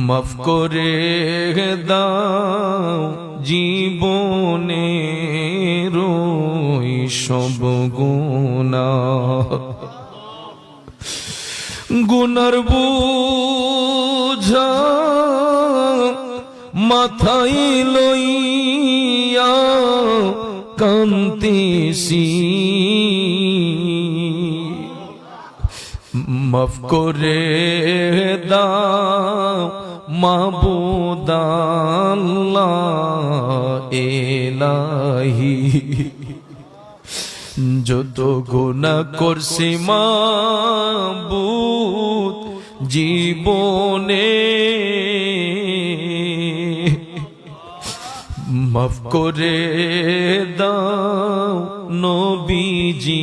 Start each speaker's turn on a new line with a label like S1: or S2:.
S1: মাফ করে দাও জীবনের ওই সব গুনাহ, গুনার বোঝা মাথায় লইয়া কান্দিছি। মাফ করে দাও মাবুদ আল্লাহ ইলাহি, যত গুনাহ করছি মাবুদ জীবনে, মাফ করে দাও নবীজির